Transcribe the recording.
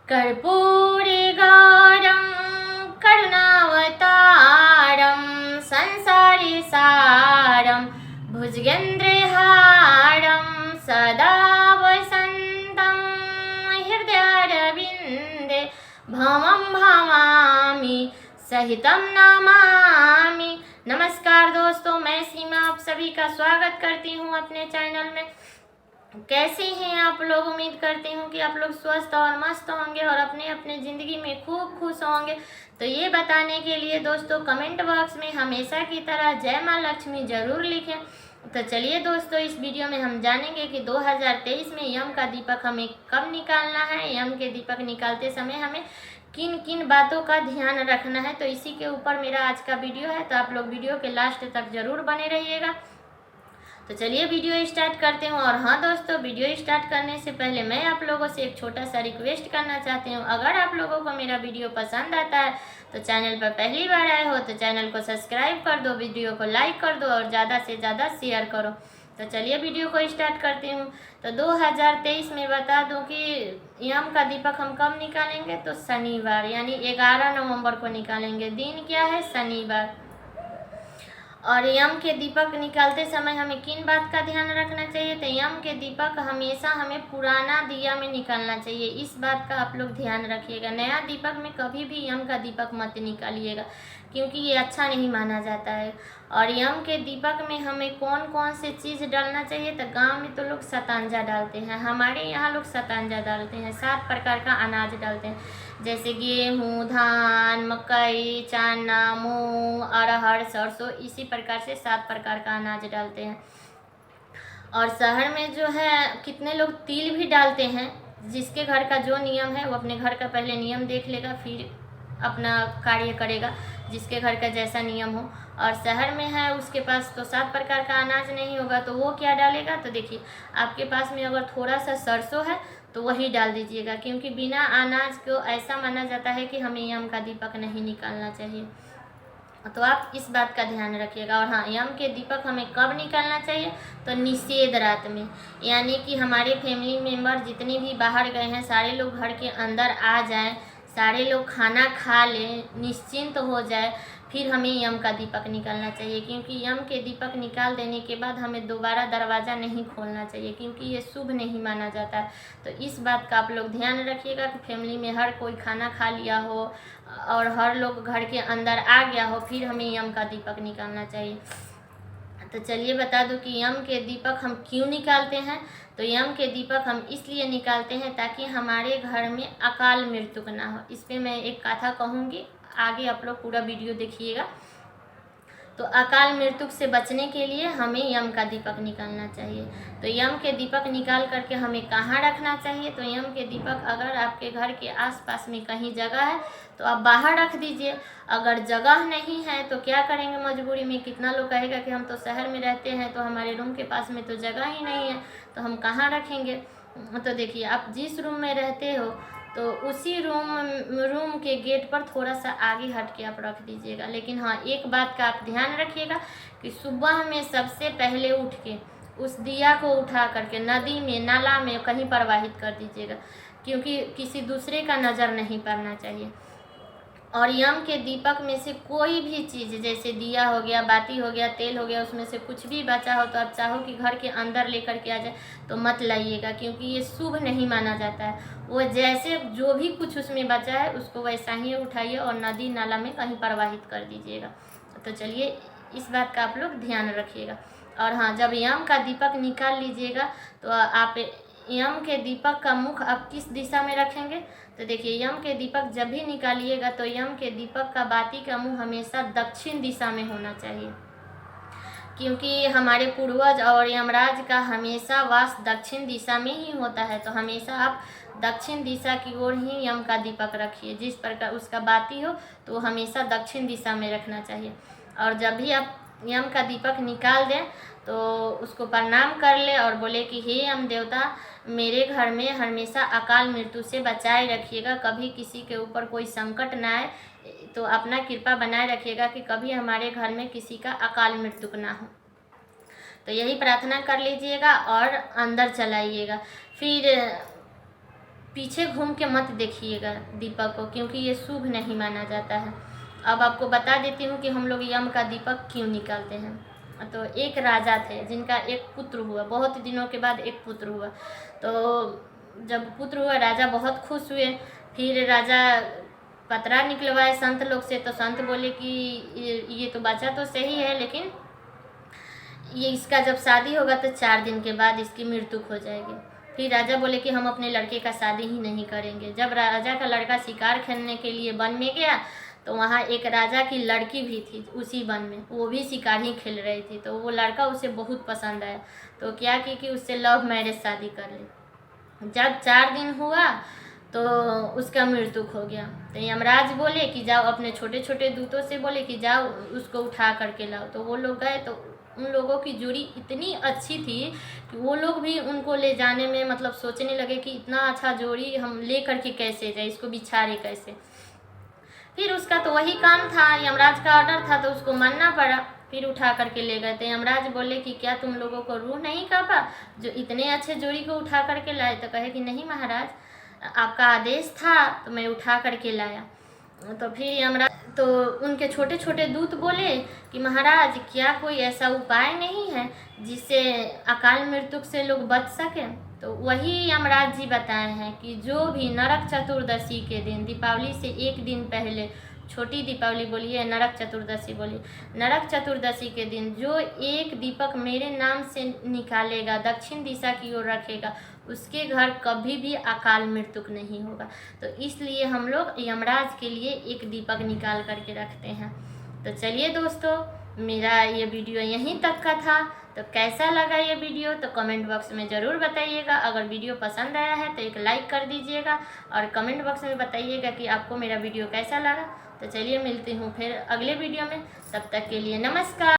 कर्पूरगौरं करुणावतारं संसारसारं भुजगेन्द्रहारं सदा वसन्तं हृदयारविन्दे भवं भवामि सहितं नमामि। नमस्कार दोस्तों, मैं सीमा आप सभी का स्वागत करती हूँ अपने चैनल में। कैसे हैं आप लोग? उम्मीद करती हूँ कि आप लोग स्वस्थ और मस्त होंगे और अपने अपने ज़िंदगी में खूब खुश होंगे। तो ये बताने के लिए दोस्तों कमेंट बॉक्स में हमेशा की तरह जय माँ लक्ष्मी ज़रूर लिखें। तो चलिए दोस्तों, इस वीडियो में हम जानेंगे कि 2023 में यम का दीपक हमें कब निकालना है। यम के दीपक निकालते समय हमें किन किन बातों का ध्यान रखना है। तो इसी के ऊपर मेरा आज का वीडियो है, तो आप लोग वीडियो के लास्ट तक ज़रूर बने रहिएगा। तो चलिए वीडियो स्टार्ट करते हूँ। और हाँ दोस्तों, वीडियो स्टार्ट करने से पहले मैं आप लोगों से एक छोटा सा रिक्वेस्ट करना चाहती हूँ। अगर आप लोगों को मेरा वीडियो पसंद आता है तो चैनल पर पहली बार आए हो तो चैनल को सब्सक्राइब कर दो, वीडियो को लाइक कर दो और ज़्यादा से ज़्यादा शेयर करो। तो चलिए वीडियो को स्टार्ट करती हूँ। तो 2023 में बता दूँ कि यम का दीपक हम कब निकालेंगे, तो शनिवार यानी 11 नवंबर को निकालेंगे। दिन क्या है? शनिवार। और यम के दीपक निकालते समय हमें किन बात का ध्यान रखना चाहिए, तो यम के दीपक हमेशा हमें पुराना दिया में निकालना चाहिए। इस बात का आप लोग ध्यान रखिएगा। नया दीपक में कभी भी यम का दीपक मत निकालिएगा, क्योंकि ये अच्छा नहीं माना जाता है। और यम के दीपक में हमें कौन कौन से चीज़ डालना चाहिए, तो गांव में तो लोग शतांजा डालते हैं, हमारे यहाँ लोग शतांजा डालते हैं। 7 प्रकार का अनाज डालते हैं, जैसे गेहूँ, धान, मकई, चना, मूंग, अरहर, सरसों। इसी प्रकार से 7 प्रकार का अनाज डालते हैं। और शहर में जो है कितने लोग तिल भी डालते हैं। जिसके घर का जो नियम है वो अपने घर का पहले नियम देख लेगा, फिर अपना कार्य करेगा, जिसके घर का जैसा नियम हो। और शहर में है उसके पास तो 7 प्रकार का अनाज नहीं होगा, तो वो क्या डालेगा, तो देखिए आपके पास में अगर थोड़ा सा सरसों है तो वही डाल दीजिएगा, क्योंकि बिना अनाज को ऐसा माना जाता है कि हमें यम का दीपक नहीं निकालना चाहिए। तो आप इस बात का ध्यान रखिएगा। और हाँ, यम के दीपक हमें कब निकालना चाहिए, तो निषेध रात में, यानी कि हमारे फैमिली मेम्बर जितने भी बाहर गए हैं सारे लोग घर के अंदर आ जाएं, सारे लोग खाना खा लें, निश्चिंत हो जाए, फिर हमें यम का दीपक निकालना चाहिए। क्योंकि यम के दीपक निकाल देने के बाद हमें दोबारा दरवाज़ा नहीं खोलना चाहिए, क्योंकि ये शुभ नहीं माना जाता है। तो इस बात का आप लोग ध्यान रखिएगा कि फैमिली में हर कोई खाना खा लिया हो और हर लोग घर के अंदर आ गया हो, फिर हमें यम का दीपक निकालना चाहिए। तो चलिए बता दूं कि यम के दीपक हम क्यों निकालते हैं। तो यम के दीपक हम इसलिए निकालते हैं ताकि हमारे घर में अकाल मृत्यु ना हो। इस पर मैं एक कथा कहूँगी, आगे आप लोग पूरा वीडियो देखिएगा। तो अकाल मृत्यु से बचने के लिए हमें यम का दीपक निकालना चाहिए। तो यम के दीपक निकाल करके हमें कहाँ रखना चाहिए, तो यम के दीपक अगर आपके घर के आसपास में कहीं जगह है तो आप बाहर रख दीजिए। अगर जगह नहीं है तो क्या करेंगे मजबूरी में, कितना लोग कहेगा कि हम तो शहर में रहते हैं तो हमारे रूम के पास में तो जगह ही नहीं है, तो हम कहाँ रखेंगे। तो देखिए आप जिस रूम में रहते हो तो उसी रूम के गेट पर थोड़ा सा आगे हट के आप रख दीजिएगा। लेकिन हाँ, एक बात का आप ध्यान रखिएगा कि सुबह में सबसे पहले उठ के उस दिया को उठा करके नदी में, नाला में कहीं प्रवाहित कर दीजिएगा, क्योंकि किसी दूसरे का नज़र नहीं पड़ना चाहिए। और यम के दीपक में से कोई भी चीज़, जैसे दिया हो गया, बाती हो गया, तेल हो गया, उसमें से कुछ भी बचा हो तो आप चाहो कि घर के अंदर लेकर के आ जाए तो मत लाइएगा, क्योंकि ये शुभ नहीं माना जाता है। वो जैसे जो भी कुछ उसमें बचा है उसको वैसा ही उठाइए और नदी नाला में कहीं प्रवाहित कर दीजिएगा। तो चलिए इस बात का आप लोग ध्यान रखिएगा। और हाँ, जब यम का दीपक निकाल लीजिएगा तो आप यम के दीपक का मुख आप किस दिशा में रखेंगे, तो देखिए यम के दीपक जब भी निकालिएगा तो यम के दीपक का बाती का मुंह हमेशा दक्षिण दिशा में होना चाहिए, क्योंकि हमारे पूर्वज और यमराज का हमेशा वास दक्षिण दिशा में ही होता है। तो हमेशा आप दक्षिण दिशा की ओर ही यम का दीपक रखिए। जिस प्रकार उसका बाती हो तो वो हमेशा दक्षिण दिशा में रखना चाहिए। और जब भी आप यम का दीपक निकाल दें तो उसको प्रणाम कर ले और बोले कि हे यम देवता, मेरे घर में हमेशा अकाल मृत्यु से बचाए रखिएगा, कभी किसी के ऊपर कोई संकट ना आए। तो अपना कृपा बनाए रखिएगा कि कभी हमारे घर में किसी का अकाल मृत्यु ना हो। तो यही प्रार्थना कर लीजिएगा और अंदर चलाइएगा। फिर पीछे घूम के मत देखिएगा दीपक को, क्योंकि ये शुभ नहीं माना जाता है। अब आपको बता देती हूँ कि हम लोग यम का दीपक क्यों निकालते हैं। तो एक राजा थे जिनका एक पुत्र हुआ, बहुत दिनों के बाद एक पुत्र हुआ। तो जब पुत्र हुआ राजा बहुत खुश हुए। फिर राजा पतरा निकलवाए संत लोग से, तो संत बोले कि ये तो बच्चा तो सही है, लेकिन ये इसका जब शादी होगा तो 4 दिन के बाद इसकी मृत्यु हो जाएगी। फिर राजा बोले कि हम अपने लड़के का शादी ही नहीं करेंगे। जब राजा का लड़का शिकार खेलने के लिए वन में गया तो वहाँ एक राजा की लड़की भी थी उसी वन में, वो भी शिकार ही खेल रही थी। तो वो लड़का उसे बहुत पसंद आया, तो क्या की कि उससे लव मैरिज शादी कर ली। जब 4 दिन हुआ तो उसका मृत्यु हो गया। तो यमराज बोले कि जाओ अपने छोटे छोटे दूतों से बोले कि जाओ उसको उठा करके लाओ। तो वो लोग गए, तो उन लोगों की जोड़ी इतनी अच्छी थी कि वो लोग भी उनको ले जाने में मतलब सोचने लगे कि इतना अच्छा जोड़ी हम ले करके कैसे जाए, इसको बिछारे कैसे। फिर उसका तो वही काम था, यमराज का ऑर्डर था तो उसको मानना पड़ा। फिर उठा करके ले गए थे। यमराज बोले कि क्या तुम लोगों को रूह नहीं कांपा जो इतने अच्छे जोड़ी को उठा करके लाए? तो कहे कि नहीं महाराज, आपका आदेश था तो मैं उठा करके लाया। तो फिर यमराज तो उनके छोटे छोटे दूत बोले कि महाराज क्या कोई ऐसा उपाय नहीं है जिससे अकाल मृत्यु से लोग बच सकें? तो वही यमराज जी बताए हैं कि जो भी नरक चतुर्दशी के दिन, दीपावली से एक दिन पहले, छोटी दीपावली बोलिए नरक चतुर्दशी बोलिए, नरक चतुर्दशी के दिन जो एक दीपक मेरे नाम से निकालेगा, दक्षिण दिशा की ओर रखेगा, उसके घर कभी भी अकाल मृत्यु नहीं होगा। तो इसलिए हम लोग यमराज के लिए एक दीपक निकाल करके रखते हैं। तो चलिए दोस्तों, मेरा ये वीडियो यहीं तक का था। तो कैसा लगा ये वीडियो तो कमेंट बॉक्स में ज़रूर बताइएगा। अगर वीडियो पसंद आया है तो एक लाइक कर दीजिएगा और कमेंट बॉक्स में बताइएगा कि आपको मेरा वीडियो कैसा लगा। तो चलिए मिलती हूँ फिर अगले वीडियो में, तब तक के लिए नमस्कार।